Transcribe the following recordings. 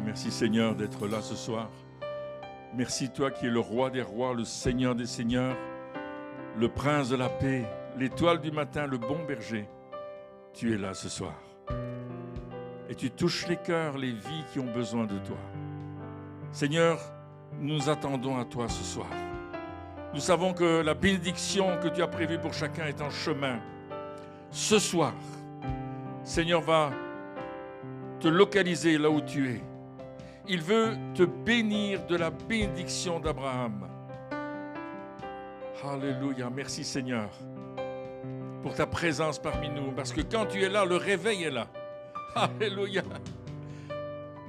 Merci Seigneur d'être là ce soir. Merci toi qui es le roi des rois, le Seigneur des seigneurs, le prince de la paix, l'étoile du matin, le bon berger. Tu es là ce soir. Et tu touches les cœurs, les vies qui ont besoin de toi. Seigneur, nous attendons à toi ce soir. Nous savons que la bénédiction que tu as prévue pour chacun est en chemin. Ce soir, Seigneur va te localiser là où tu es. Il veut te bénir de la bénédiction d'Abraham. Alléluia, merci Seigneur pour ta présence parmi nous, parce que quand tu es là, le réveil est là. Alléluia.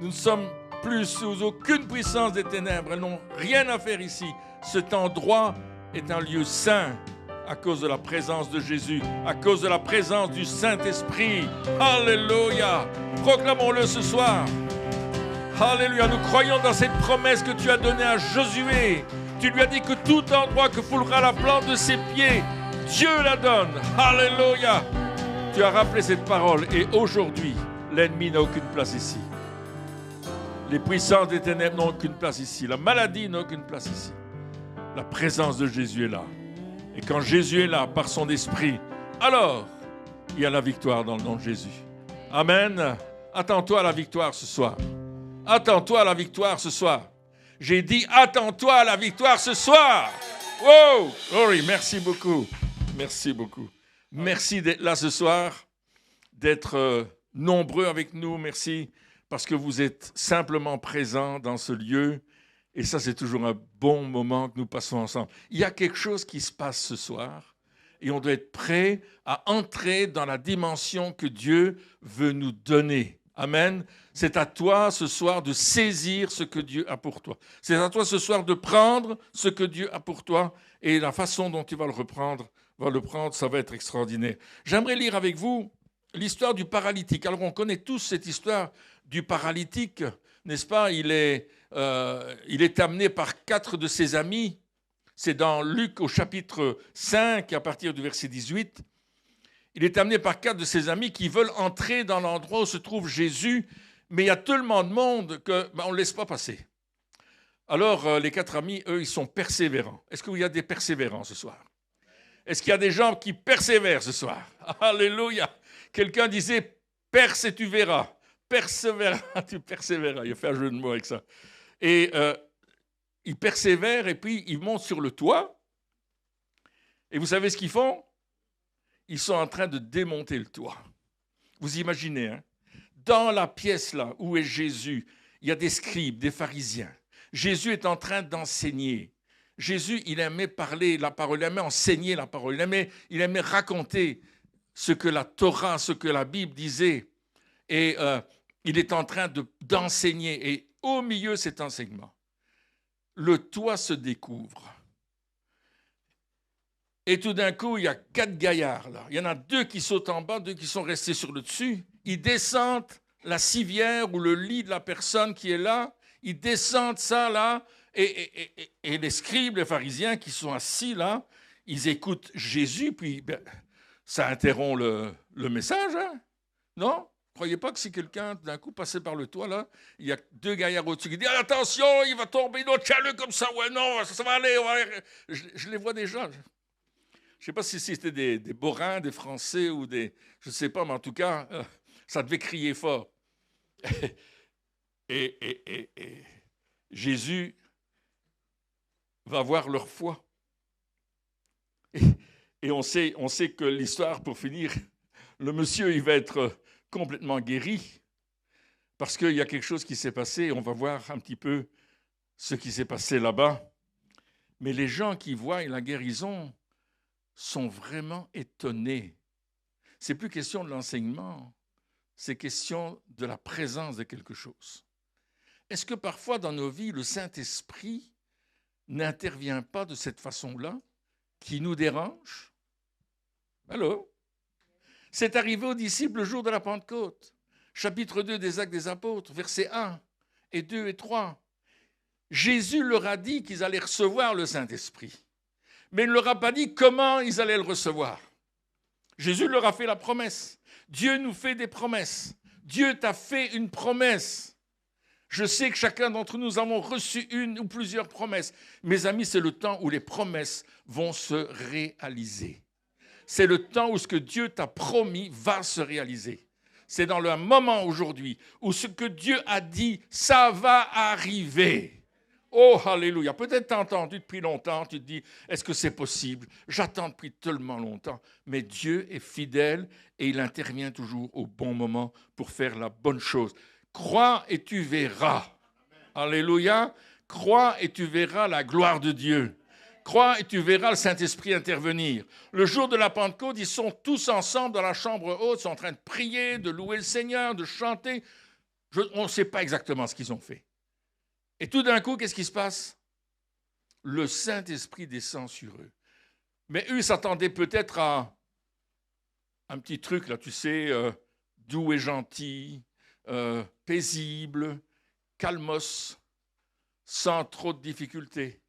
Nous ne sommes plus sous aucune puissance des ténèbres, elles n'ont rien à faire ici. Cet endroit est un lieu saint à cause de la présence de Jésus, à cause de la présence du Saint-Esprit. Alléluia. Proclamons-le ce soir. Alléluia, nous croyons dans cette promesse que tu as donnée à Josué. Tu lui as dit que tout endroit que foulera la plante de ses pieds, Dieu la donne. Alléluia. Tu as rappelé cette parole et aujourd'hui, l'ennemi n'a aucune place ici. Les puissances des ténèbres n'ont aucune place ici. La maladie n'a aucune place ici. La présence de Jésus est là. Et quand Jésus est là, par son esprit, alors il y a la victoire dans le nom de Jésus. Amen. Attends-toi à la victoire ce soir. Attends-toi à la victoire ce soir. J'ai dit, attends-toi à la victoire ce soir. Wow! Glory, merci beaucoup. Merci beaucoup. Merci d'être là ce soir, d'être nombreux avec nous. Merci parce que vous êtes simplement présents dans ce lieu. Et ça, c'est toujours un bon moment que nous passons ensemble. Il y a quelque chose qui se passe ce soir et on doit être prêt à entrer dans la dimension que Dieu veut nous donner. Amen. C'est à toi ce soir de saisir ce que Dieu a pour toi. C'est à toi ce soir de prendre ce que Dieu a pour toi et la façon dont tu vas le prendre, ça va être extraordinaire. J'aimerais lire avec vous l'histoire du paralytique. Alors on connaît tous cette histoire du paralytique, n'est-ce pas ? Il est amené par 4 de ses amis. C'est dans Luc au chapitre 5 à partir du verset 18. Il est amené par 4 de ses amis qui veulent entrer dans l'endroit où se trouve Jésus, mais il y a tellement de monde qu'on ne laisse pas passer. Alors, les 4 amis, eux, ils sont persévérants. Est-ce qu'il y a des persévérants ce soir ? Est-ce qu'il y a des gens qui persévèrent ce soir ? Alléluia ! Quelqu'un disait « perce et tu verras ». Persévérant, tu persévéras. Il a fait un jeu de mots avec ça. Et ils persévèrent et puis ils montent sur le toit. Et vous savez ce qu'ils font ? Ils sont en train de démonter le toit. Vous imaginez, hein? Dans la pièce là où est Jésus, il y a des scribes, des pharisiens. Jésus est en train d'enseigner. Jésus, il aimait parler la parole, il aimait enseigner la parole, il aimait raconter ce que la Torah, ce que la Bible disait. Et il est en train d'enseigner. Et au milieu de cet enseignement, le toit se découvre. Et tout d'un coup, il y a 4 gaillards là. Il y en a 2 qui sautent en bas, 2 qui sont restés sur le dessus. Ils descendent la civière ou le lit de la personne qui est là. Ils descendent ça là. Et les scribes, les pharisiens qui sont assis là, ils écoutent Jésus. Puis ça interrompt le message. Hein? Non ? Vous ne croyez pas que si quelqu'un d'un coup passait par le toit là, il y a 2 gaillards au-dessus qui disent « Attention, il va tomber une autre chalut comme ça. Ouais, non, ça va aller. Je les vois déjà. Je ne sais pas si c'était des Borains, des Français ou des... Je ne sais pas, mais en tout cas, ça devait crier fort. Et Jésus va voir leur foi. Et on sait que l'histoire, pour finir, le monsieur, il va être complètement guéri parce qu'il y a quelque chose qui s'est passé. On va voir un petit peu ce qui s'est passé là-bas. Mais les gens qui voient la guérison sont vraiment étonnés. C'est plus question de l'enseignement, c'est question de la présence de quelque chose. Est-ce que parfois dans nos vies, le Saint-Esprit n'intervient pas de cette façon-là, qui nous dérange? Allô? C'est arrivé aux disciples le jour de la Pentecôte, chapitre 2 des Actes des Apôtres, versets 1 et 2 et 3. Jésus leur a dit qu'ils allaient recevoir le Saint-Esprit. Mais il ne leur a pas dit comment ils allaient le recevoir. Jésus leur a fait la promesse. Dieu nous fait des promesses. Dieu t'a fait une promesse. Je sais que chacun d'entre nous avons reçu une ou plusieurs promesses. Mes amis, c'est le temps où les promesses vont se réaliser. C'est le temps où ce que Dieu t'a promis va se réaliser. C'est dans le moment aujourd'hui où ce que Dieu a dit, ça va arriver. Oh, alléluia. Peut-être tu as entendu depuis longtemps, tu te dis, est-ce que c'est possible? J'attends depuis tellement longtemps. Mais Dieu est fidèle et il intervient toujours au bon moment pour faire la bonne chose. Crois et tu verras. Alléluia. Crois et tu verras la gloire de Dieu. Crois et tu verras le Saint-Esprit intervenir. Le jour de la Pentecôte, ils sont tous ensemble dans la chambre haute, ils sont en train de prier, de louer le Seigneur, de chanter. On ne sait pas exactement ce qu'ils ont fait. Et tout d'un coup, qu'est-ce qui se passe? Le Saint-Esprit descend sur eux. Mais eux, ils s'attendaient peut-être à un petit truc, là, tu sais, doux et gentil, paisible, calmos, sans trop de difficultés.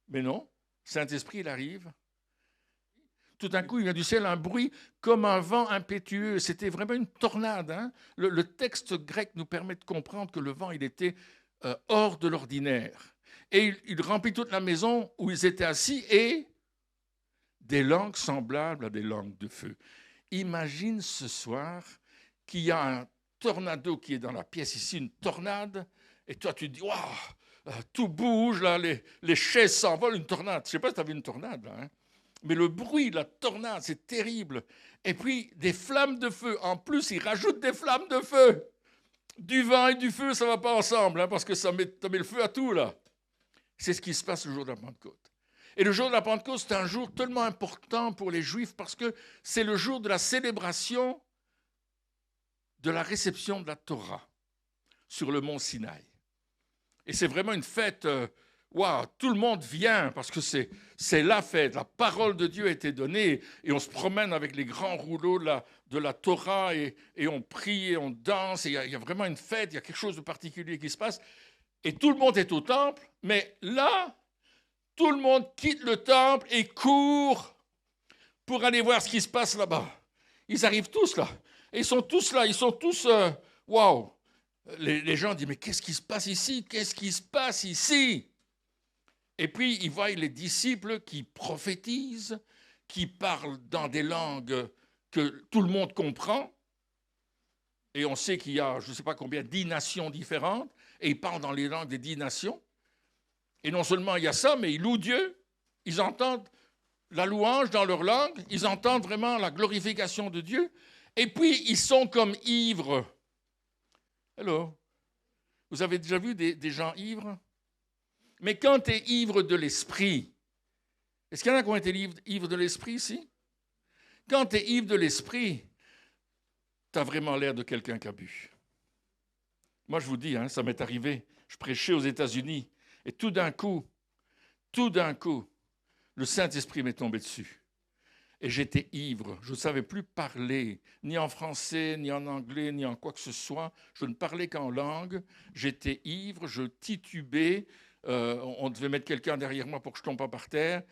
Mais non, Saint-Esprit, il arrive. Tout d'un coup, il vient du ciel un bruit comme un vent impétueux. C'était vraiment une tornade. Hein? Le texte grec nous permet de comprendre que le vent, il était hors de l'ordinaire. Et il remplit toute la maison où ils étaient assis et des langues semblables à des langues de feu. Imagine ce soir qu'il y a un tornado qui est dans la pièce ici, une tornade, et toi tu te dis, waouh! Tout bouge, là, les chaises s'envolent, une tornade. Je ne sais pas si tu as vu une tornade, là. Hein? Mais le bruit, la tornade, c'est terrible. Et puis, des flammes de feu. En plus, ils rajoutent des flammes de feu. Du vent et du feu, ça ne va pas ensemble, hein, parce que ça met le feu à tout, là. C'est ce qui se passe le jour de la Pentecôte. Et le jour de la Pentecôte, c'est un jour tellement important pour les Juifs, parce que c'est le jour de la célébration de la réception de la Torah sur le mont Sinaï. Et c'est vraiment une fête, tout le monde vient parce que c'est la fête. La parole de Dieu a été donnée et on se promène avec les grands rouleaux de la Torah et on prie et on danse. Il y a vraiment une fête, il y a quelque chose de particulier qui se passe. Et tout le monde est au temple, mais là, tout le monde quitte le temple et court pour aller voir ce qui se passe là-bas. Ils arrivent tous là. Et ils sont tous là, ils sont tous, waouh. Les gens disent, mais qu'est-ce qui se passe ici? Qu'est-ce qui se passe ici? Et puis, ils voient les disciples qui prophétisent, qui parlent dans des langues que tout le monde comprend. Et on sait qu'il y a, je ne sais pas combien, 10 nations différentes, et ils parlent dans les langues des 10 nations. Et non seulement il y a ça, mais ils louent Dieu. Ils entendent la louange dans leur langue, ils entendent vraiment la glorification de Dieu. Et puis, ils sont comme ivres. Hello. Vous avez déjà vu des gens ivres? Mais quand tu es ivre de l'esprit, est-ce qu'il y en a qui ont été ivres de l'esprit ici? Quand tu es ivre de l'esprit, tu as vraiment l'air de quelqu'un qui a bu. Moi, je vous dis, hein, ça m'est arrivé. Je prêchais aux États-Unis et tout d'un coup, le Saint-Esprit m'est tombé dessus. Et j'étais ivre. Je ne savais plus parler, ni en français, ni en anglais, ni en quoi que ce soit. Je ne parlais qu'en langue. J'étais ivre, je titubais. On devait mettre quelqu'un derrière moi pour que je ne tombe pas par terre.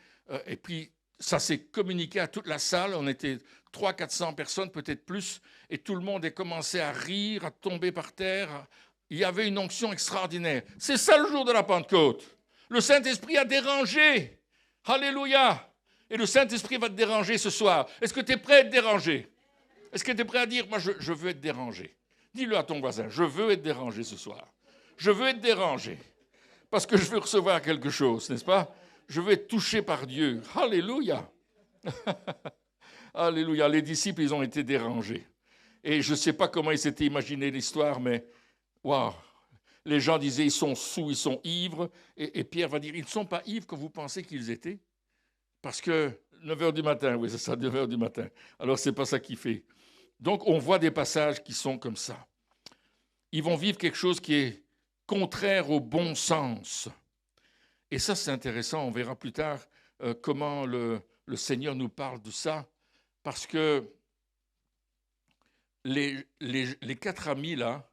Et puis, ça s'est communiqué à toute la salle. On était 300-400 personnes, peut-être plus. Et tout le monde a commencé à rire, à tomber par terre. Il y avait une onction extraordinaire. C'est ça le jour de la Pentecôte. Le Saint-Esprit a dérangé. Alléluia. Et le Saint-Esprit va te déranger ce soir. Est-ce que tu es prêt à être dérangé? Est-ce que tu es prêt à dire, moi, je veux être dérangé? Dis-le à ton voisin, je veux être dérangé ce soir. Je veux être dérangé. Parce que je veux recevoir quelque chose, n'est-ce pas? Je veux être touché par Dieu. Alléluia. Alléluia. Les disciples, ils ont été dérangés. Et je ne sais pas comment ils s'étaient imaginé l'histoire, mais waouh. Les gens disaient, ils sont saouls, ils sont ivres. Et Pierre va dire, ils ne sont pas ivres que vous pensez qu'ils étaient. Parce que 9h du matin, oui, c'est ça, 9h du matin. Alors, ce n'est pas ça qui fait. Donc, on voit des passages qui sont comme ça. Ils vont vivre quelque chose qui est contraire au bon sens. Et ça, c'est intéressant. On verra plus tard comment le Seigneur nous parle de ça. Parce que les 4 amis, là,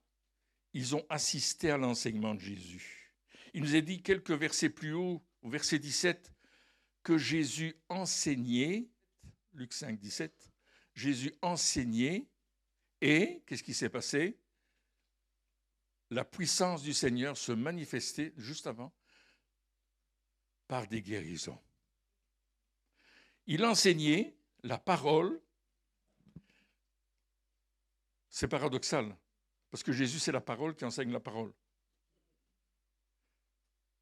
ils ont assisté à l'enseignement de Jésus. Il nous est dit quelques versets plus haut, au verset 17, que Jésus enseignait, Luc 5, 17, Jésus enseignait, et qu'est-ce qui s'est passé? la puissance du Seigneur se manifestait juste avant par des guérisons. Il enseignait la parole. C'est paradoxal, parce que Jésus, c'est la parole qui enseigne la parole.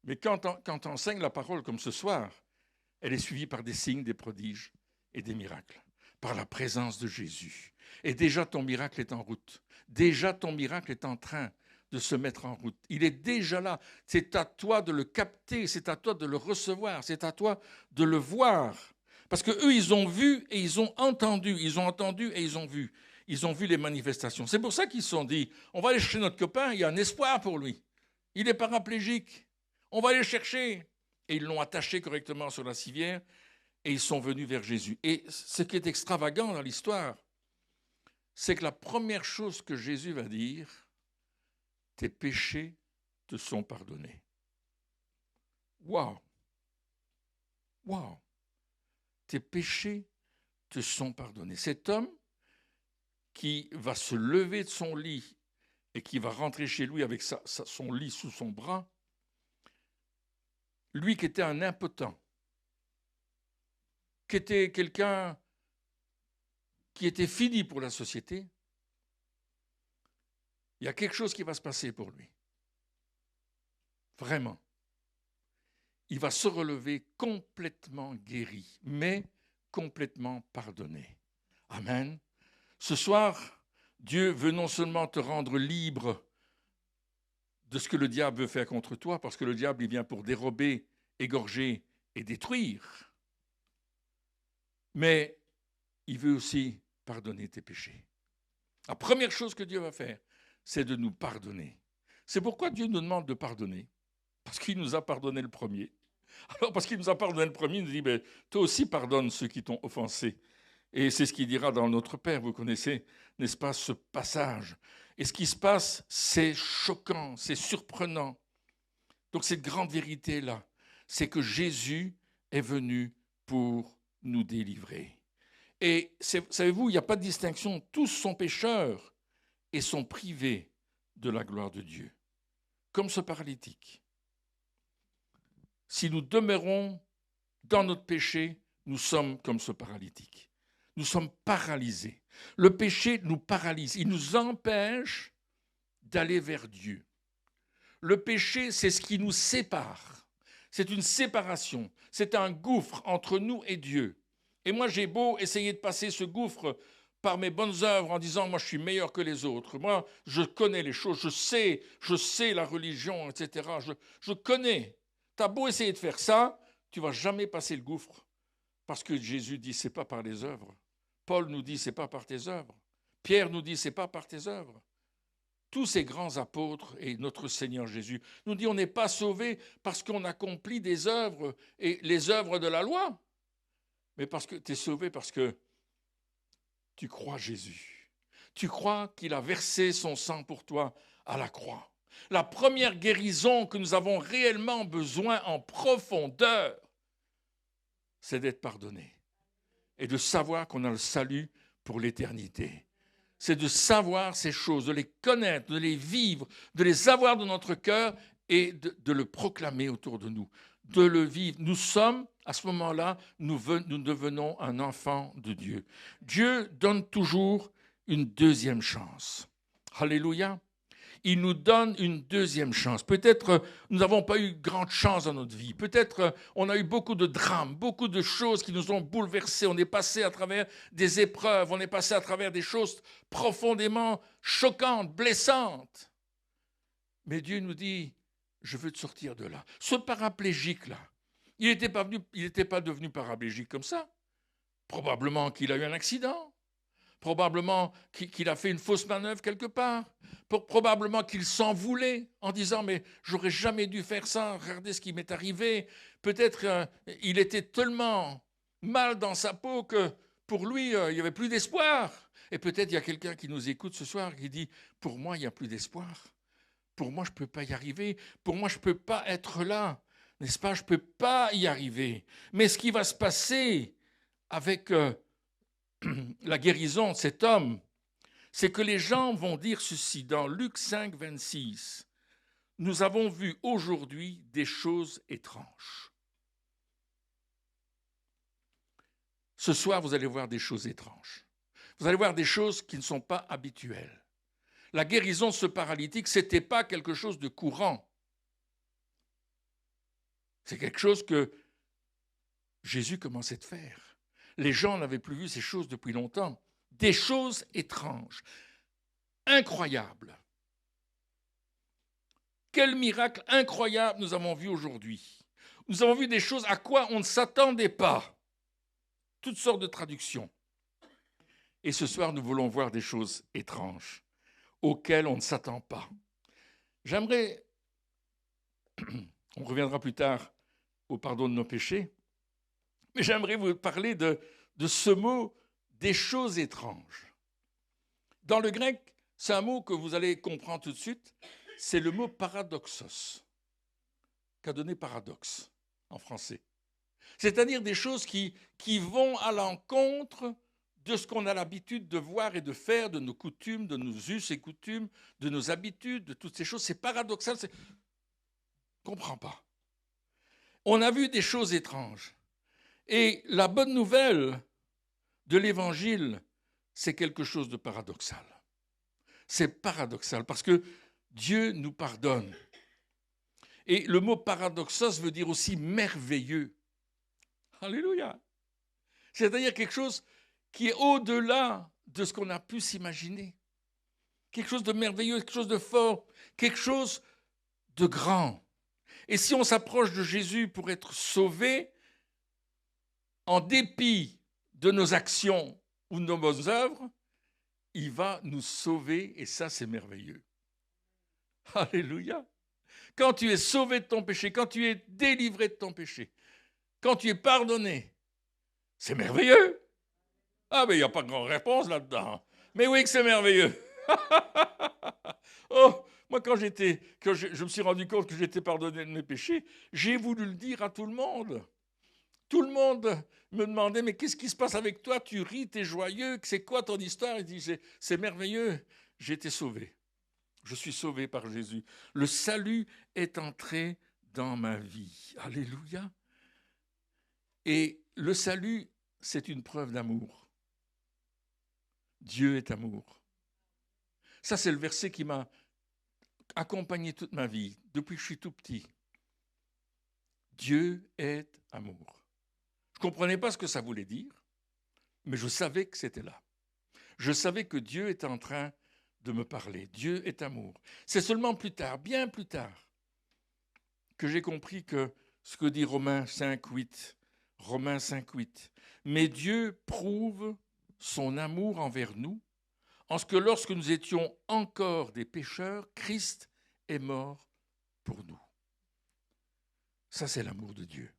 Mais quand on enseigne la parole comme ce soir, elle est suivie par des signes, des prodiges et des miracles, par la présence de Jésus. Et déjà, ton miracle est en route. Déjà, ton miracle est en train de se mettre en route. Il est déjà là. C'est à toi de le capter, c'est à toi de le recevoir, c'est à toi de le voir. Parce qu'eux, ils ont vu et ils ont entendu. Ils ont entendu et ils ont vu. Ils ont vu les manifestations. C'est pour ça qu'ils se sont dit, on va aller chercher notre copain, il y a un espoir pour lui. Il est paraplégique. On va aller le chercher. Et ils l'ont attaché correctement sur la civière et ils sont venus vers Jésus. Et ce qui est extravagant dans l'histoire, c'est que la première chose que Jésus va dire, tes péchés te sont pardonnés. Waouh! Waouh! Tes péchés te sont pardonnés. Cet homme qui va se lever de son lit et qui va rentrer chez lui avec son lit sous son bras, lui qui était un impotent, qui était quelqu'un qui était fini pour la société, il y a quelque chose qui va se passer pour lui. Vraiment. Il va se relever complètement guéri, mais complètement pardonné. Amen. Ce soir, Dieu veut non seulement te rendre libre de ce que le diable veut faire contre toi, parce que le diable, il vient pour dérober, égorger et détruire, mais il veut aussi pardonner tes péchés. La première chose que Dieu va faire, c'est de nous pardonner. C'est pourquoi Dieu nous demande de pardonner, parce qu'il nous a pardonné le premier. Alors, parce qu'il nous a pardonné le premier, il nous dit, ben, toi aussi pardonne ceux qui t'ont offensé. Et c'est ce qu'il dira dans Notre Père. Vous connaissez, n'est-ce pas, ce passage. Et ce qui se passe, c'est choquant, c'est surprenant. Donc cette grande vérité-là, c'est que Jésus est venu pour nous délivrer. Et savez-vous, il n'y a pas de distinction. Tous sont pécheurs et sont privés de la gloire de Dieu. Comme ce paralytique. Si nous demeurons dans notre péché, nous sommes comme ce paralytique. Nous sommes paralysés. Le péché nous paralyse. Il nous empêche d'aller vers Dieu. Le péché, c'est ce qui nous sépare. C'est une séparation. C'est un gouffre entre nous et Dieu. Et moi, j'ai beau essayer de passer ce gouffre par mes bonnes œuvres en disant « moi, je suis meilleur que les autres. Moi, je connais les choses. Je sais la religion, etc. Je connais. » Tu as beau essayer de faire ça, tu ne vas jamais passer le gouffre. Parce que Jésus dit « c'est pas par les œuvres. » Paul nous dit « c'est pas par tes œuvres. » Pierre nous dit « c'est pas par tes œuvres. » Tous ces grands apôtres et notre Seigneur Jésus nous dit on n'est pas sauvé parce qu'on accomplit des œuvres et les œuvres de la loi, mais parce que tu es sauvé parce que tu crois Jésus. Tu crois qu'il a versé son sang pour toi à la croix. La première guérison que nous avons réellement besoin en profondeur, c'est d'être pardonné et de savoir qu'on a le salut pour l'éternité. C'est de savoir ces choses, de les connaître, de les vivre, de les avoir dans notre cœur et de le proclamer autour de nous, de le vivre. Nous sommes, à ce moment-là, nous devenons un enfant de Dieu. Dieu donne toujours une deuxième chance. Alléluia. Il nous donne une deuxième chance. Peut-être nous n'avons pas eu grande chance dans notre vie. Peut-être on a eu beaucoup de drames, beaucoup de choses qui nous ont bouleversés. On est passé à travers des épreuves, on est passé à travers des choses profondément choquantes, blessantes. Mais Dieu nous dit, je veux te sortir de là. Ce paraplégique-là, il n'était pas devenu paraplégique comme ça. Probablement qu'il a eu un accident. Probablement qu'il a fait une fausse manœuvre quelque part. Probablement qu'il s'en voulait en disant « mais j'aurais jamais dû faire ça, regardez ce qui m'est arrivé ». Peut-être il était tellement mal dans sa peau que pour lui, il n'y avait plus d'espoir. Et peut-être il y a quelqu'un qui nous écoute ce soir qui dit « pour moi, il n'y a plus d'espoir. Pour moi, je ne peux pas y arriver. Pour moi, je ne peux pas être là. N'est-ce pas? Je ne peux pas y arriver. » Mais ce qui va se passer avec la guérison de cet homme, c'est que les gens vont dire ceci dans Luc 5, 26. Nous avons vu aujourd'hui des choses étranges. Ce soir, vous allez voir des choses étranges. Vous allez voir des choses qui ne sont pas habituelles. La guérison de ce paralytique, ce n'était pas quelque chose de courant. C'est quelque chose que Jésus commençait de faire. Les gens n'avaient plus vu ces choses depuis longtemps. Des choses étranges, incroyables. Quel miracle incroyable nous avons vu aujourd'hui. Nous avons vu des choses à quoi on ne s'attendait pas. Toutes sortes de traductions. Et ce soir, nous voulons voir des choses étranges auxquelles on ne s'attend pas. J'aimerais, on reviendra plus tard au pardon de nos péchés, mais j'aimerais vous parler de ce mot « des choses étranges ». Dans le grec, c'est un mot que vous allez comprendre tout de suite, c'est le mot « paradoxos », qu'a donné « paradoxe » en français. C'est-à-dire des choses qui vont à l'encontre de ce qu'on a l'habitude de voir et de faire, de nos coutumes, de nos us et coutumes, de nos habitudes, de toutes ces choses. C'est paradoxal, on ne comprend pas. On a vu des choses étranges. Et la bonne nouvelle de l'Évangile, c'est quelque chose de paradoxal. C'est paradoxal parce que Dieu nous pardonne. Et le mot paradoxos veut dire aussi merveilleux. Alléluia. C'est-à-dire quelque chose qui est au-delà de ce qu'on a pu s'imaginer. Quelque chose de merveilleux, quelque chose de fort, quelque chose de grand. Et si on s'approche de Jésus pour être sauvé, en dépit de nos actions ou de nos bonnes œuvres, il va nous sauver et ça, c'est merveilleux. Alléluia. Quand tu es sauvé de ton péché, quand tu es délivré de ton péché, quand tu es pardonné, c'est merveilleux. Ah, mais il n'y a pas de grande réponse là-dedans. Mais oui que c'est merveilleux. Oh, moi, quand je me suis rendu compte que j'étais pardonné de mes péchés, j'ai voulu le dire à tout le monde. Tout le monde me demandait, mais qu'est-ce qui se passe avec toi? Tu ris, tu es joyeux, c'est quoi ton histoire? Il disait, c'est merveilleux, j'ai été sauvé. Je suis sauvé par Jésus. Le salut est entré dans ma vie. Alléluia. Et le salut, c'est une preuve d'amour. Dieu est amour. Ça, c'est le verset qui m'a accompagné toute ma vie, depuis que je suis tout petit. Dieu est amour. Je ne comprenais pas ce que ça voulait dire, mais je savais que c'était là. Je savais que Dieu était en train de me parler. Dieu est amour. C'est seulement plus tard, bien plus tard, que j'ai compris que ce que dit Romains 5,8, Romains 5,8, mais Dieu prouve son amour envers nous, en ce que lorsque nous étions encore des pécheurs, Christ est mort pour nous. Ça, c'est l'amour de Dieu.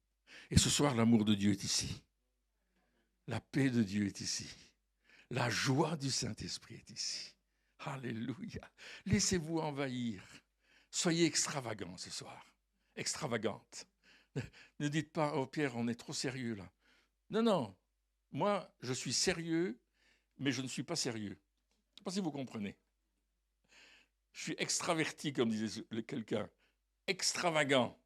Et ce soir, l'amour de Dieu est ici. La paix de Dieu est ici. La joie du Saint-Esprit est ici. Alléluia. Laissez-vous envahir. Soyez extravagants ce soir. Extravagante. Ne dites pas, oh Pierre, on est trop sérieux là. Non, non. Moi, je suis sérieux, mais je ne suis pas sérieux. Je ne sais pas si vous comprenez. Je suis extraverti, comme disait quelqu'un. Extravagant.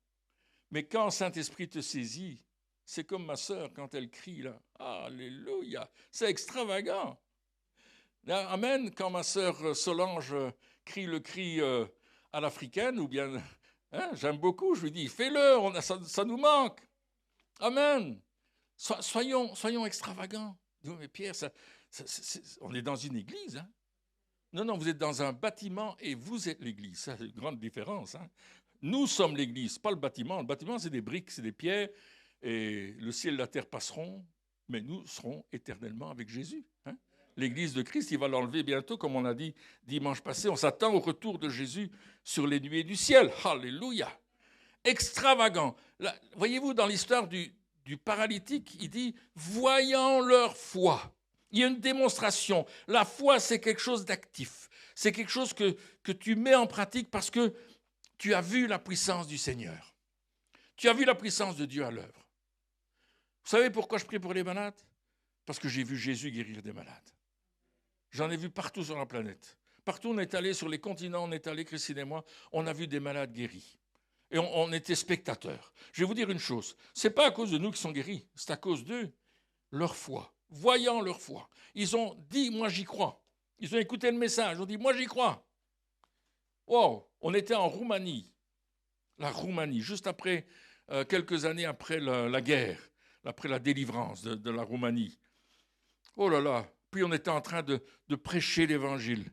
Mais quand le Saint-Esprit te saisit, c'est comme ma sœur quand elle crie là. Alléluia. C'est extravagant. Là, amen. Quand ma sœur Solange crie le cri à l'africaine, ou bien, hein, j'aime beaucoup, je lui dis, fais-le, ça nous manque. Amen. Soyons extravagants. Mais Pierre, on est dans une église. Hein? Non, non, vous êtes dans un bâtiment et vous êtes l'église. Ça, c'est une grande différence. Hein? Nous sommes l'église, pas le bâtiment. Le bâtiment, c'est des briques, c'est des pierres. Et le ciel et la terre passeront, mais nous serons éternellement avec Jésus. Hein? L'église de Christ, il va l'enlever bientôt, comme on a dit dimanche passé. On s'attend au retour de Jésus sur les nuées du ciel. Alléluia. Extravagant. Là, voyez-vous, dans l'histoire du paralytique, il dit « voyant leur foi ». Il y a une démonstration. La foi, c'est quelque chose d'actif. C'est quelque chose que tu mets en pratique parce que tu as vu la puissance du Seigneur. Tu as vu la puissance de Dieu à l'œuvre. Vous savez pourquoi je prie pour les malades? Parce que j'ai vu Jésus guérir des malades. J'en ai vu partout sur la planète. Partout on est allé, sur les continents, on est allé, Christine et moi, on a vu des malades guéris. Et on était spectateurs. Je vais vous dire une chose, ce n'est pas à cause de nous qui sont guéris, c'est à cause d'eux, leur foi, voyant leur foi. Ils ont dit, moi j'y crois. Ils ont écouté le message, ils ont dit, moi j'y crois. Wow, on était en Roumanie, la Roumanie, juste après, quelques années après la guerre, après la délivrance de la Roumanie. Oh là là, puis on était en train de prêcher l'évangile.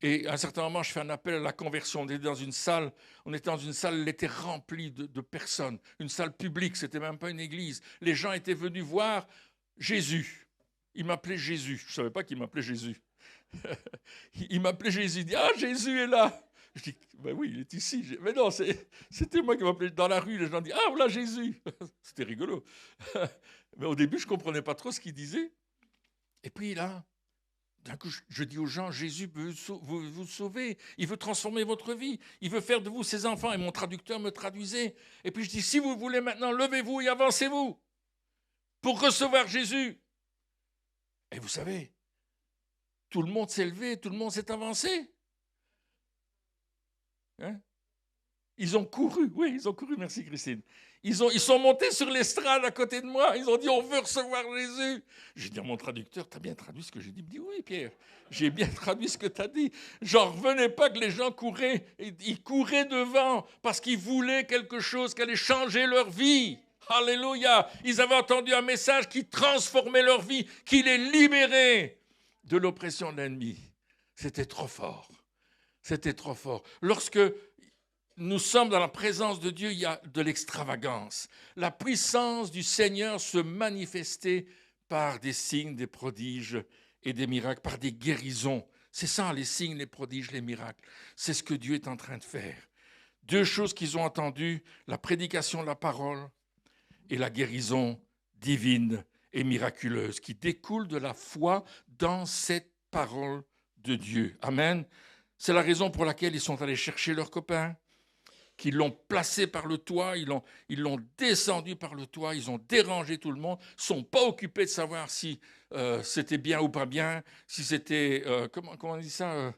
Et à un certain moment, je fais un appel à la conversion. On était dans une salle, elle était remplie de personnes, une salle publique, c'était même pas une église. Les gens étaient venus voir Jésus. Ils m'appelaient Jésus. Je ne savais pas qu'il m'appelait Jésus. Il m'appelait Jésus. Il dit, ah, Jésus est là. Je dis, ben oui, il est ici. Mais non, c'était moi qui m'appelais dans la rue. Les gens disent, ah, voilà Jésus. C'était rigolo. Mais au début, je ne comprenais pas trop ce qu'il disait. Et puis là, d'un coup, je dis aux gens, Jésus veut vous sauver, il veut transformer votre vie, il veut faire de vous ses enfants. Et mon traducteur me traduisait. Et puis je dis, si vous voulez maintenant, levez-vous et avancez-vous pour recevoir Jésus. Et vous savez, tout le monde s'est levé, tout le monde s'est avancé. Hein? Ils ont couru, oui, ils ont couru, merci Christine. Ils sont montés sur l'estrade à côté de moi. Ils ont dit, on veut recevoir Jésus. J'ai dit à mon traducteur, tu as bien traduit ce que j'ai dit? Il me dit, oui, Pierre, j'ai bien traduit ce que tu as dit. J'en revenais pas que les gens couraient. Ils couraient devant parce qu'ils voulaient quelque chose qui allait changer leur vie. Alléluia. Ils avaient entendu un message qui transformait leur vie, qui les libérait de l'oppression de l'ennemi. C'était trop fort. C'était trop fort. Lorsque nous sommes dans la présence de Dieu, il y a de l'extravagance. La puissance du Seigneur se manifestait par des signes, des prodiges et des miracles, par des guérisons. C'est ça, les signes, les prodiges, les miracles. C'est ce que Dieu est en train de faire. Deux choses qu'ils ont entendues, la prédication de la parole et la guérison divine et miraculeuse qui découle de la foi dans cette parole de Dieu. Amen. C'est la raison pour laquelle ils sont allés chercher leurs copains, qu'ils l'ont placé par le toit, ils l'ont descendu par le toit, ils ont dérangé tout le monde, ne sont pas occupés de savoir si c'était bien ou pas bien, si c'était, comment on dit ça,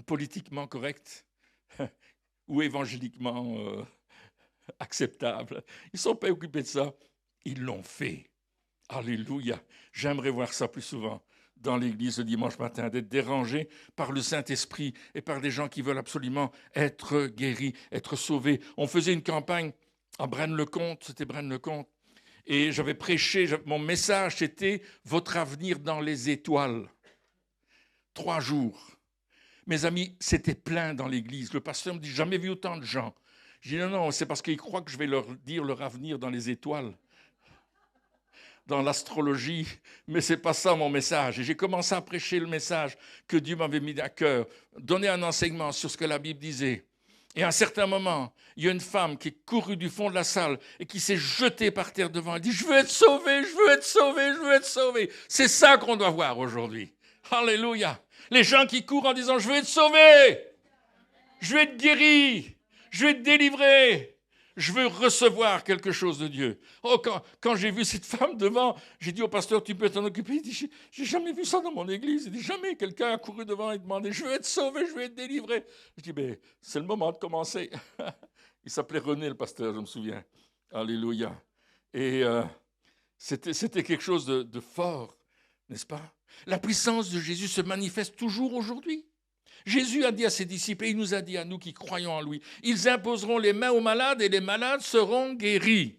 politiquement correct ou évangéliquement acceptable. Ils ne sont pas occupés de ça, ils l'ont fait. Alléluia, j'aimerais voir ça plus souvent dans l'église le dimanche matin, d'être dérangé par le Saint-Esprit et par des gens qui veulent absolument être guéris, être sauvés. On faisait une campagne à Braine-le-Comte, c'était Braine-le-Comte, et j'avais prêché, mon message c'était « Votre avenir dans les étoiles ». 3 jours. Mes amis, c'était plein dans l'église. Le pasteur me dit « Jamais vu autant de gens ». Je dis « Non, c'est parce qu'ils croient que je vais leur dire leur avenir dans les étoiles ». Dans l'astrologie, mais ce n'est pas ça mon message. Et j'ai commencé à prêcher le message que Dieu m'avait mis à cœur, donner un enseignement sur ce que la Bible disait. Et à un certain moment, il y a une femme qui est courue du fond de la salle et qui s'est jetée par terre devant. Elle dit, je veux être sauvée, je veux être sauvée, je veux être sauvée. C'est ça qu'on doit voir aujourd'hui. Alléluia. Les gens qui courent en disant, je veux être sauvé, je veux être guéri, je veux être délivré. Je veux recevoir quelque chose de Dieu. Oh, quand j'ai vu cette femme devant, j'ai dit au pasteur, tu peux t'en occuper? Il dit, j'ai jamais vu ça dans mon église. Il dit, jamais quelqu'un a couru devant et demandé, je veux être sauvé, je veux être délivré. Je dis, ben, c'est le moment de commencer. Il s'appelait René, le pasteur, je me souviens. Alléluia. Et c'était quelque chose de fort, n'est-ce pas? La puissance de Jésus se manifeste toujours aujourd'hui. Jésus a dit à ses disciples, et il nous a dit à nous qui croyons en lui, ils imposeront les mains aux malades et les malades seront guéris.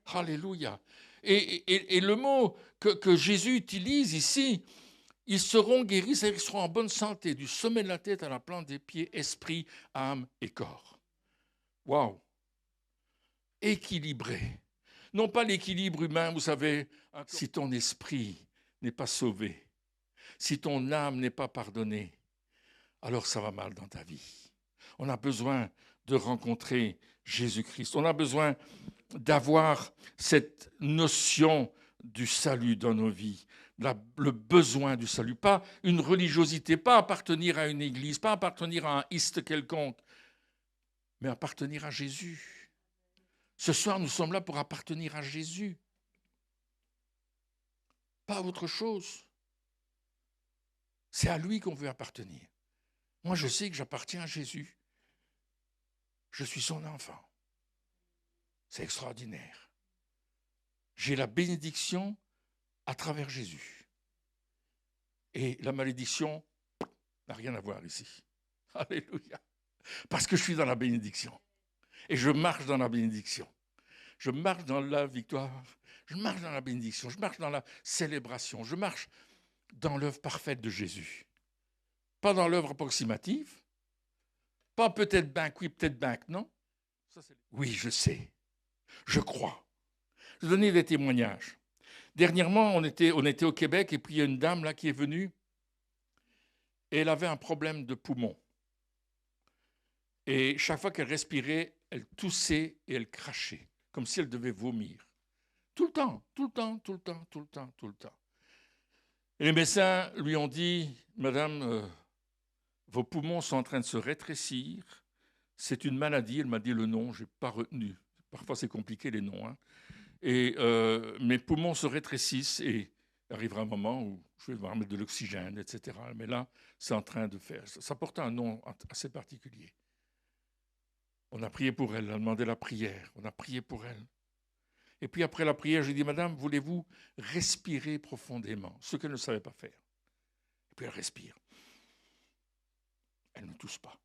Alléluia. Et le mot que Jésus utilise ici, ils seront guéris, c'est-à-dire qu'ils seront en bonne santé, du sommet de la tête à la plante des pieds, esprit, âme et corps. Waouh! Équilibré. Non pas l'équilibre humain, vous savez, si ton esprit n'est pas sauvé, si ton âme n'est pas pardonnée, alors ça va mal dans ta vie. On a besoin de rencontrer Jésus-Christ. On a besoin d'avoir cette notion du salut dans nos vies, le besoin du salut. Pas une religiosité, pas appartenir à une église, pas appartenir à un iste quelconque, mais appartenir à Jésus. Ce soir, nous sommes là pour appartenir à Jésus. Pas autre chose. C'est à lui qu'on veut appartenir. Moi, je sais que j'appartiens à Jésus. Je suis son enfant. C'est extraordinaire. J'ai la bénédiction à travers Jésus. Et la malédiction n'a rien à voir ici. Alléluia. Parce que je suis dans la bénédiction. Et je marche dans la bénédiction. Je marche dans la victoire. Je marche dans la bénédiction. Je marche dans la célébration. Je marche dans l'œuvre parfaite de Jésus. Pas dans l'œuvre approximative. Pas peut-être ben que oui, peut-être ben que non. Oui, je sais. Je crois. Je vais donner des témoignages. Dernièrement, on était au Québec et puis il y a une dame là qui est venue et elle avait un problème de poumon. Et chaque fois qu'elle respirait, elle toussait et elle crachait, comme si elle devait vomir. Tout le temps, tout le temps, tout le temps, tout le temps, tout le temps. Et les médecins lui ont dit, Madame, vos poumons sont en train de se rétrécir, c'est une maladie. Elle m'a dit le nom, je n'ai pas retenu. Parfois c'est compliqué les noms. Hein. Et mes poumons se rétrécissent et il arrivera un moment où je vais devoir mettre de l'oxygène, etc. Mais là, c'est en train de faire. Ça porte un nom assez particulier. On a prié pour elle, on a demandé la prière, on a prié pour elle. Et puis après la prière, j'ai dit, Madame, voulez-vous respirer profondément, ce qu'elle ne savait pas faire. Et puis elle respire. Elle ne tousse pas.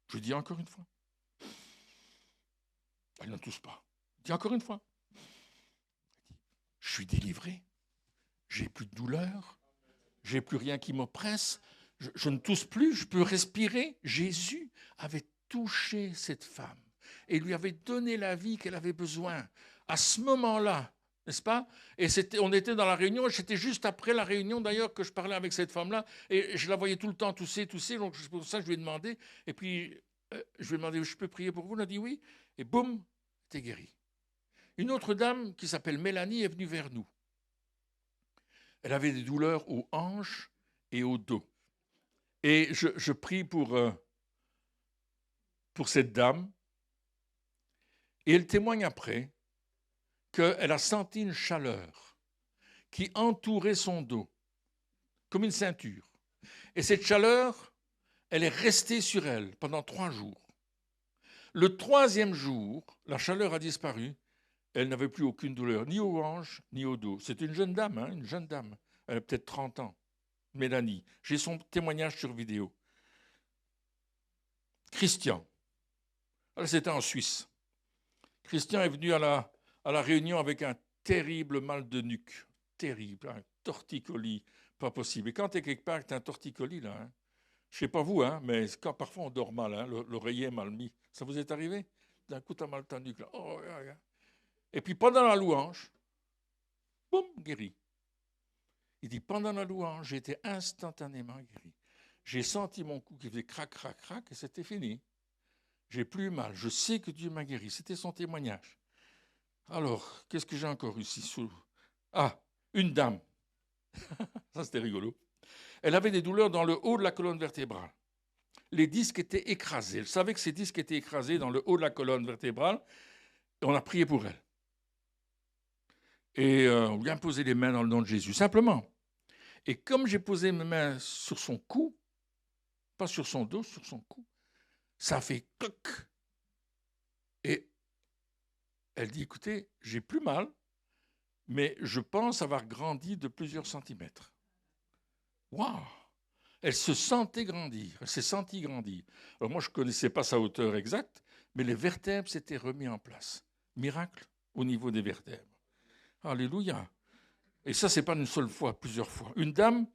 Je dis encore une fois. Elle ne tousse pas. Je dis encore une fois. Je suis délivré. J'ai plus de douleur. J'ai plus rien qui m'oppresse. Je ne tousse plus. Je peux respirer. Jésus avait touché cette femme et lui avait donné la vie qu'elle avait besoin à ce moment-là, n'est-ce pas? Et on était dans la réunion, c'était juste après la réunion d'ailleurs que je parlais avec cette femme-là, et je la voyais tout le temps tousser, donc c'est pour ça que je lui ai demandé, et puis je lui ai demandé, je peux prier pour vous? Elle a dit oui, et boum, t'es guéri. Une autre dame qui s'appelle Mélanie est venue vers nous. Elle avait des douleurs aux hanches et au dos. Et je prie pour cette dame, et elle témoigne après qu'elle a senti une chaleur qui entourait son dos, comme une ceinture. Et cette chaleur, elle est restée sur elle pendant 3 jours. Le 3e jour, la chaleur a disparu. Elle n'avait plus aucune douleur, ni aux hanches, ni au dos. C'est une jeune dame, hein, une jeune dame. Elle a peut-être 30 ans, Mélanie. J'ai son témoignage sur vidéo. Christian. Alors, c'était en Suisse. Christian est venu à la réunion avec un terrible mal de nuque. Terrible, un torticolis, pas possible. Et quand tu es quelque part, tu as un torticolis, là, hein, je ne sais pas vous, hein, mais quand parfois on dort mal, hein, l'oreiller mal mis. Ça vous est arrivé? D'un coup, tu as mal ta nuque, là. Oh, et puis pendant la louange, boum, guéri. Il dit, pendant la louange, j'ai été instantanément guéri. J'ai senti mon cou qui faisait crac, crac, crac, et c'était fini. J'ai plus mal. Je sais que Dieu m'a guéri. C'était son témoignage. Alors, qu'est-ce que j'ai encore ici? Ah, une dame. Ça, c'était rigolo. Elle avait des douleurs dans le haut de la colonne vertébrale. Les disques étaient écrasés. Elle savait que ces disques étaient écrasés dans le haut de la colonne vertébrale. Et on a prié pour elle. Et on lui a posé les mains dans le nom de Jésus, simplement. Et comme j'ai posé mes mains sur son cou, pas sur son dos, sur son cou, ça a fait cloc. Et elle dit, écoutez, j'ai plus mal, mais je pense avoir grandi de plusieurs centimètres. Waouh! Elle se sentait grandir, elle s'est sentie grandir. Alors moi, je ne connaissais pas sa hauteur exacte, mais les vertèbres s'étaient remis en place. Miracle au niveau des vertèbres. Alléluia! Et ça, ce n'est pas une seule fois, plusieurs fois. Une dame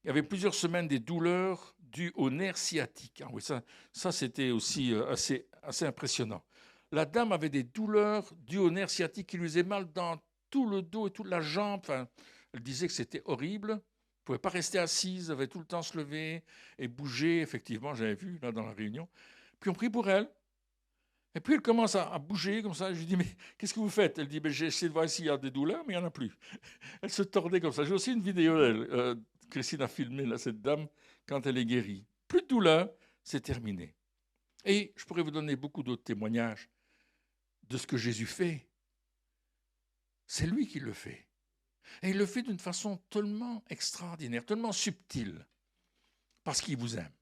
qui avait plusieurs semaines des douleurs dues au nerf sciatique. Ah oui, ça c'était aussi assez impressionnant. La dame avait des douleurs dues au nerf sciatique qui lui faisait mal dans tout le dos et toute la jambe. Enfin, elle disait que c'était horrible. Elle ne pouvait pas rester assise, elle avait tout le temps se lever et bouger. Effectivement, j'avais vu là dans la réunion. Puis on prie pour elle. Et puis elle commence à bouger comme ça. Je lui dis, mais qu'est-ce que vous faites? Elle dit, j'ai essayé de voir s'il y a des douleurs, mais il n'y en a plus. Elle se tordait comme ça. J'ai aussi une vidéo d'elle. Christine a filmé là, cette dame quand elle est guérie. Plus de douleur, c'est terminé. Et je pourrais vous donner beaucoup d'autres témoignages de ce que Jésus fait. C'est lui qui le fait. Et il le fait d'une façon tellement extraordinaire, tellement subtile. parce qu'il vous aime.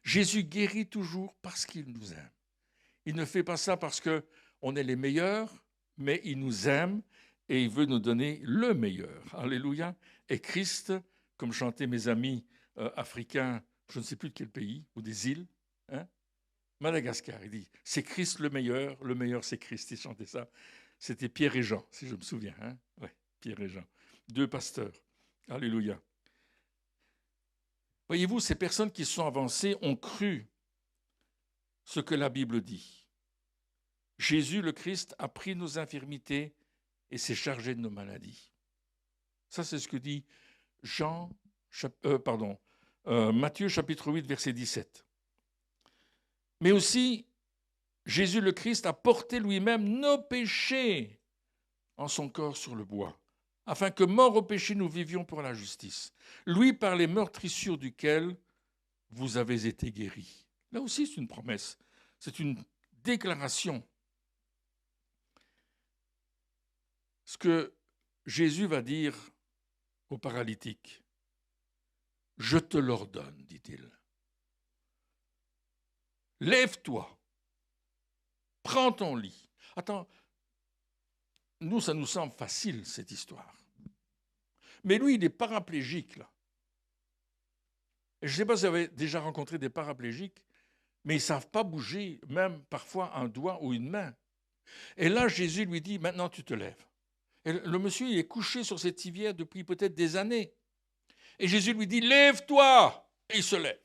Jésus guérit toujours parce qu'il nous aime. Il ne fait pas ça parce qu'on est les meilleurs, mais il nous aime et il veut nous donner le meilleur. Alléluia. Et Christ, comme chantaient mes amis africains, je ne sais plus de quel pays, ou des îles, hein, Madagascar, il dit, c'est Christ le meilleur c'est Christ. Il chantait ça. C'était Pierre et Jean, si je me souviens. Hein? Ouais, Pierre et Jean, 2 pasteurs. Alléluia. Voyez-vous, ces personnes qui sont avancées ont cru ce que la Bible dit. Jésus, le Christ, a pris nos infirmités et s'est chargé de nos maladies. Ça, c'est ce que dit Matthieu chapitre 8, verset 17. Mais aussi, Jésus, le Christ, a porté lui-même nos péchés en son corps sur le bois, afin que, morts au péché, nous vivions pour la justice. Lui, par les meurtrissures duquel vous avez été guéris. Là aussi, c'est une promesse, c'est une déclaration. Ce que Jésus va dire au paralytique, « Je te l'ordonne, dit-il. Lève-toi, prends ton lit. » Attends, nous, ça nous semble facile, cette histoire. Mais lui, il est paraplégique, là. Et je ne sais pas si vous avez déjà rencontré des paraplégiques, mais ils ne savent pas bouger, même parfois un doigt ou une main. Et là, Jésus lui dit, maintenant tu te lèves. Et le monsieur, il est couché sur cette civière depuis peut-être des années. Et Jésus lui dit, lève-toi! Et il se lève.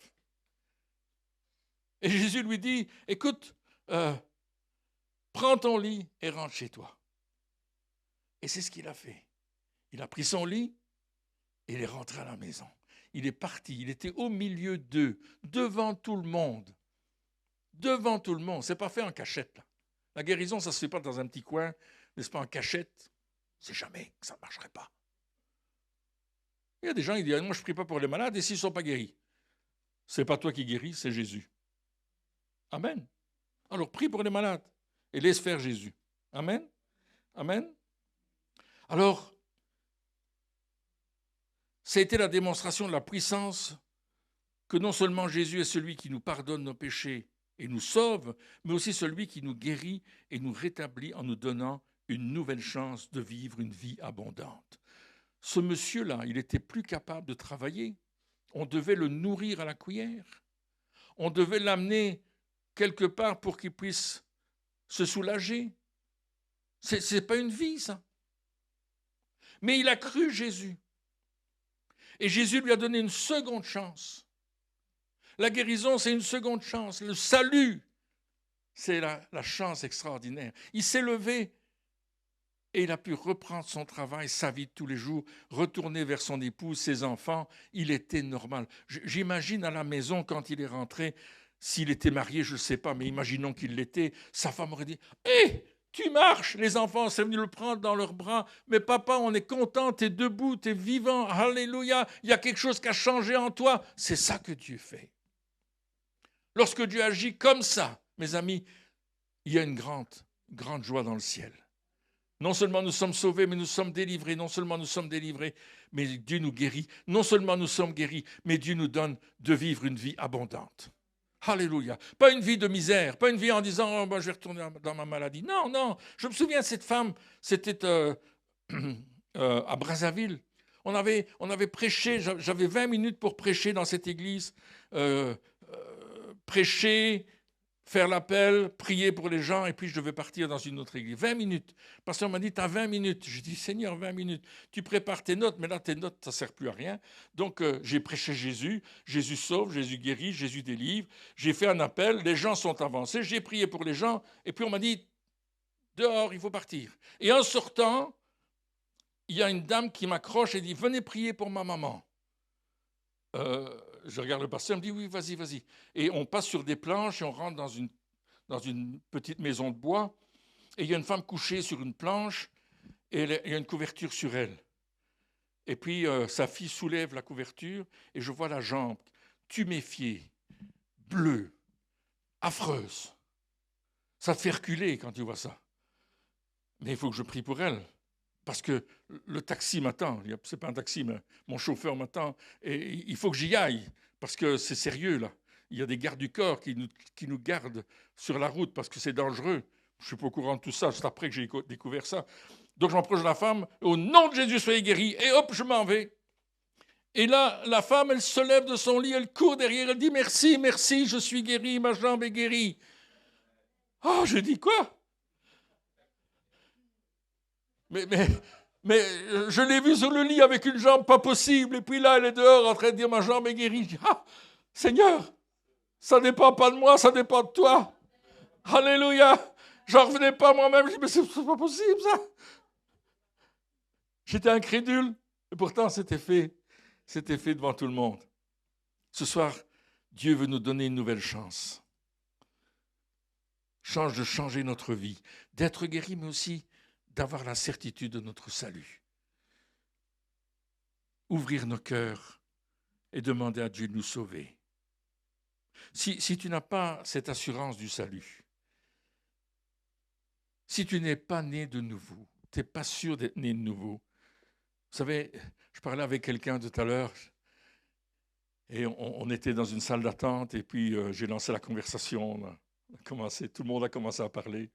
Et Jésus lui dit, écoute, prends ton lit et rentre chez toi. Et c'est ce qu'il a fait. Il a pris son lit et il est rentré à la maison. Il est parti, il était au milieu d'eux, devant tout le monde. Devant tout le monde, ce n'est pas fait en cachette. Là. La guérison, ça ne se fait pas dans un petit coin, n'est-ce pas, en cachette. C'est jamais que ça ne marcherait pas. Il y a des gens qui disent, moi je ne prie pas pour les malades et s'ils ne sont pas guéris. Ce n'est pas toi qui guéris, c'est Jésus. Amen. Alors prie pour les malades et laisse faire Jésus. Amen. Amen. Alors, ça a été la démonstration de la puissance que non seulement Jésus est celui qui nous pardonne nos péchés et nous sauve, mais aussi celui qui nous guérit et nous rétablit en nous donnant une nouvelle chance de vivre une vie abondante. Ce monsieur-là, il n'était plus capable de travailler. On devait le nourrir à la cuillère. On devait l'amener quelque part pour qu'il puisse se soulager. Ce n'est pas une vie, ça. Mais il a cru Jésus. Et Jésus lui a donné une seconde chance. La guérison, c'est une seconde chance. Le salut, c'est la chance extraordinaire. Il s'est levé et il a pu reprendre son travail, sa vie de tous les jours, retourner vers son épouse, ses enfants. Il était normal. J'imagine à la maison, quand il est rentré, s'il était marié, je ne sais pas, mais imaginons qu'il l'était, sa femme aurait dit « Hé, tu marches !» Les enfants sont venus le prendre dans leurs bras. « Mais papa, on est content, tu es debout, tu es vivant, alléluia, il y a quelque chose qui a changé en toi. » C'est ça que Dieu fait. Lorsque Dieu agit comme ça, mes amis, il y a une grande joie dans le ciel. Non seulement nous sommes sauvés, mais nous sommes délivrés. Non seulement nous sommes délivrés, mais Dieu nous guérit. Non seulement nous sommes guéris, mais Dieu nous donne de vivre une vie abondante. Alléluia. Pas une vie de misère, pas une vie en disant oh, je vais retourner dans ma maladie. Non, non. Je me souviens de cette femme, c'était à Brazzaville. On avait prêché, j'avais 20 minutes pour prêcher dans cette église. Prêcher, faire l'appel, prier pour les gens, et puis je devais partir dans une autre église. 20 minutes. Le pasteur m'a dit, tu as 20 minutes. J'ai dit, Seigneur, 20 minutes. Tu prépares tes notes, mais là, tes notes, ça ne sert plus à rien. Donc, j'ai prêché Jésus. Jésus sauve, Jésus guérit, Jésus délivre. J'ai fait un appel, les gens sont avancés, j'ai prié pour les gens, et puis on m'a dit, dehors, il faut partir. Et en sortant, il y a une dame qui m'accroche et dit, venez prier pour ma maman. Je regarde le pasteur, il me dit oui, vas-y, vas-y. Et on passe sur des planches et on rentre dans une petite maison de bois. Et il y a une femme couchée sur une planche et il y a une couverture sur elle. Et puis sa fille soulève la couverture et je vois la jambe tuméfiée, bleue, affreuse. Ça te fait reculer quand tu vois ça. Mais il faut que je prie pour elle. Parce que le taxi m'attend, ce n'est pas un taxi, mais mon chauffeur m'attend, et il faut que j'y aille, parce que c'est sérieux là. Il y a des gardes du corps qui nous gardent sur la route parce que c'est dangereux. Je ne suis pas au courant de tout ça, c'est après que j'ai découvert ça. Donc je m'approche de la femme, au nom de Jésus, soyez guéri, et hop, je m'en vais. Et là, la femme, elle se lève de son lit, elle court derrière, elle dit merci, merci, je suis guérie, ma jambe est guérie. Oh, je dis quoi? Mais je l'ai vue sur le lit avec une jambe pas possible, et puis là, elle est dehors en train de dire ma jambe est guérie. Je dis, ah, Seigneur, ça ne dépend pas de moi, ça dépend de toi. Alléluia. J'en revenais pas moi-même, je dis mais c'est pas possible ça. J'étais incrédule, et pourtant c'était fait devant tout le monde. Ce soir, Dieu veut nous donner une nouvelle chance. Chance de changer notre vie, d'être guéri, mais aussi d'avoir la certitude de notre salut. Ouvrir nos cœurs et demander à Dieu de nous sauver. Si tu n'as pas cette assurance du salut, si tu n'es pas né de nouveau, tu n'es pas sûr d'être né de nouveau. Vous savez, je parlais avec quelqu'un tout à l'heure, et on était dans une salle d'attente, et puis j'ai lancé la conversation, tout le monde a commencé à parler.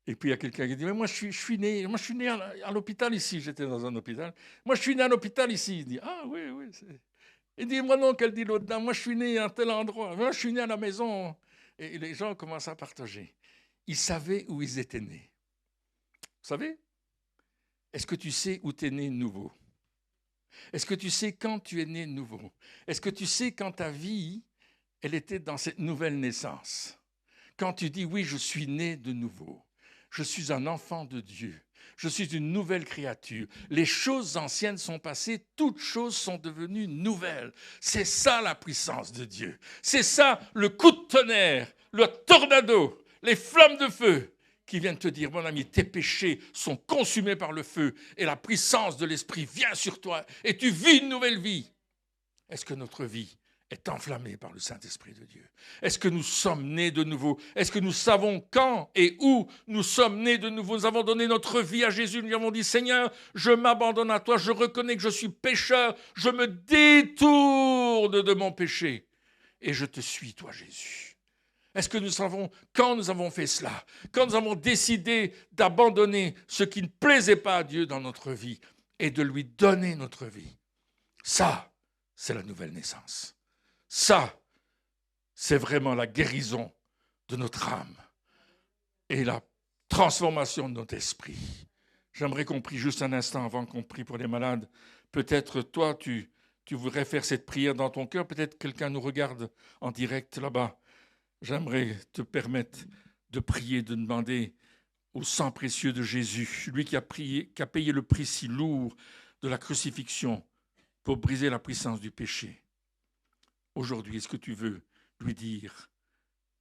Et puis il y a quelqu'un qui dit, mais moi je suis né à l'hôpital ici, j'étais dans un hôpital. Moi je suis né à l'hôpital ici. Il dit, ah oui. Il dit, moi non, qu'elle dit l'autre dame, moi je suis né à tel endroit, moi je suis né à la maison. Et les gens commencent à partager. Ils savaient où ils étaient nés. Vous savez? Est-ce que tu sais où tu es né de nouveau? Est-ce que tu sais quand tu es né de nouveau? Est-ce que tu sais quand ta vie, elle était dans cette nouvelle naissance? Quand tu dis, oui, je suis né de nouveau. Je suis un enfant de Dieu. Je suis une nouvelle créature. Les choses anciennes sont passées, toutes choses sont devenues nouvelles. C'est ça la puissance de Dieu. C'est ça le coup de tonnerre, le tornado, les flammes de feu qui viennent te dire, mon ami, tes péchés sont consumés par le feu et la puissance de l'Esprit vient sur toi et tu vis une nouvelle vie. Est-ce que notre vie est enflammée par le Saint-Esprit de Dieu? Est-ce que nous sommes nés de nouveau? Est-ce que nous savons quand et où nous sommes nés de nouveau? Nous avons donné notre vie à Jésus. Nous lui avons dit, Seigneur, je m'abandonne à toi, je reconnais que je suis pécheur, je me détourne de mon péché et je te suis, toi, Jésus. Est-ce que nous savons quand nous avons fait cela? Quand nous avons décidé d'abandonner ce qui ne plaisait pas à Dieu dans notre vie et de lui donner notre vie? Ça, c'est la nouvelle naissance. Ça, c'est vraiment la guérison de notre âme et la transformation de notre esprit. J'aimerais qu'on prie juste un instant avant qu'on prie pour les malades. Peut-être toi, tu voudrais faire cette prière dans ton cœur. Peut-être quelqu'un nous regarde en direct là-bas. J'aimerais te permettre de prier, de demander au sang précieux de Jésus, lui qui a payé le prix si lourd de la crucifixion pour briser la puissance du péché. Aujourd'hui, est-ce que tu veux lui dire,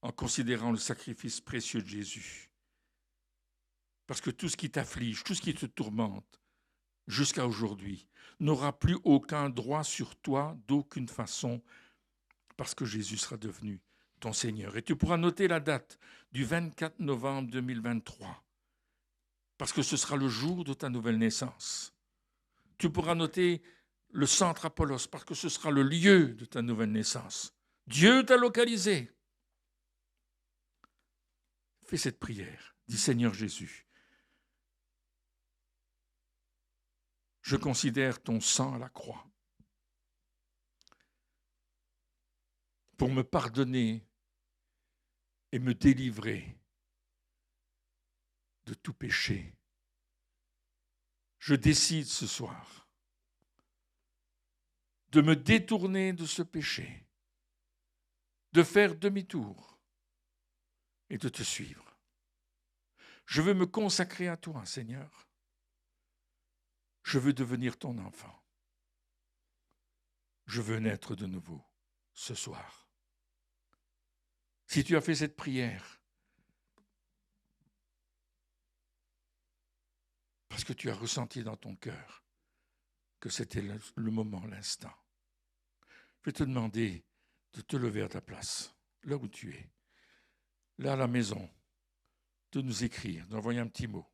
en considérant le sacrifice précieux de Jésus, parce que tout ce qui t'afflige, tout ce qui te tourmente, jusqu'à aujourd'hui, n'aura plus aucun droit sur toi d'aucune façon, parce que Jésus sera devenu ton Seigneur. Et tu pourras noter la date du 24 novembre 2023, parce que ce sera le jour de ta nouvelle naissance. Tu pourras noter le centre Apollos, parce que ce sera le lieu de ta nouvelle naissance. Dieu t'a localisé. Fais cette prière. Dis, Seigneur Jésus, je considère ton sang à la croix pour me pardonner et me délivrer de tout péché. Je décide ce soir de me détourner de ce péché, de faire demi-tour et de te suivre. Je veux me consacrer à toi, Seigneur. Je veux devenir ton enfant. Je veux naître de nouveau ce soir. Si tu as fait cette prière, parce que tu as ressenti dans ton cœur que c'était le moment, l'instant, je vais te demander de te lever à ta place, là où tu es, là à la maison, de nous écrire, d'envoyer un petit mot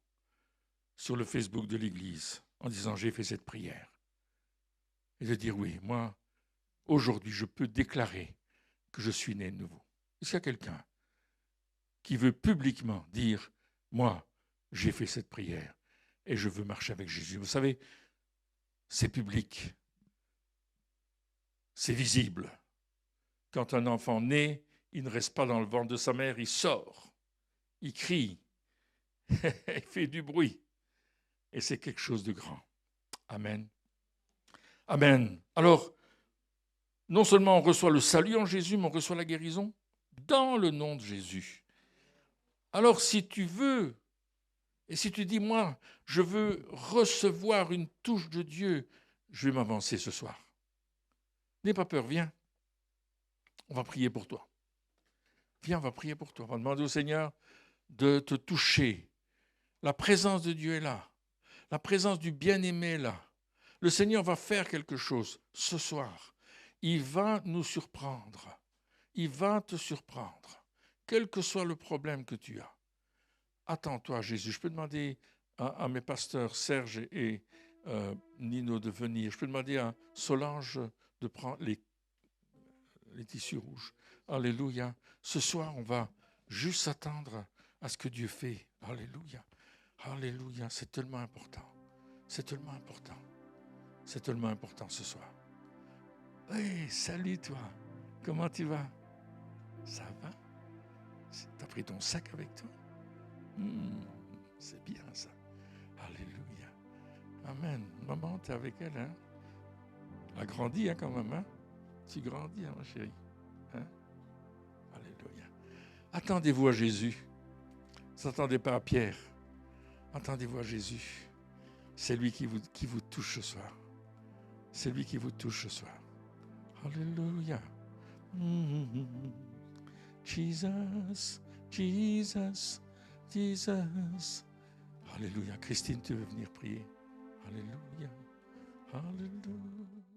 sur le Facebook de l'Église en disant « j'ai fait cette prière » et de dire « oui, moi, aujourd'hui, je peux déclarer que je suis né de nouveau. Est-ce qu'il y a quelqu'un qui veut publiquement dire, moi, j'ai fait cette prière et je veux marcher avec Jésus? Vous savez, c'est public, c'est visible. Quand un enfant naît, il ne reste pas dans le ventre de sa mère, il sort, il crie, il fait du bruit. Et c'est quelque chose de grand. Amen. Amen. Alors, non seulement on reçoit le salut en Jésus, mais on reçoit la guérison dans le nom de Jésus. Alors, si tu veux, et si tu dis, moi, je veux recevoir une touche de Dieu, je vais m'avancer ce soir. N'aie pas peur, viens. On va prier pour toi. Viens, on va prier pour toi. On va demander au Seigneur de te toucher. La présence de Dieu est là. La présence du bien-aimé est là. Le Seigneur va faire quelque chose ce soir. Il va nous surprendre. Il va te surprendre. Quel que soit le problème que tu as. Attends-toi, Jésus. Je peux demander à mes pasteurs Serge et Nino de venir. Je peux demander à Solange de prendre les tissus rouges. Alléluia. Ce soir, on va juste s'attendre à ce que Dieu fait. Alléluia. Alléluia. C'est tellement important. C'est tellement important. C'est tellement important ce soir. Hey, salut toi. Comment tu vas? Ça va? T'as pris ton sac avec toi? C'est bien ça. Alléluia. Amen. Maman, t'es avec elle, hein? Elle a grandi, hein, quand même, hein? Tu grandis, hein, ma chérie? Hein? Alléluia. Attendez-vous à Jésus. Ne s'attendez pas à Pierre. Attendez-vous à Jésus. C'est lui qui vous touche ce soir. C'est lui qui vous touche ce soir. Alléluia. Jesus, Jesus, Jesus. Alléluia. Christine, tu veux venir prier? Alléluia. Alléluia.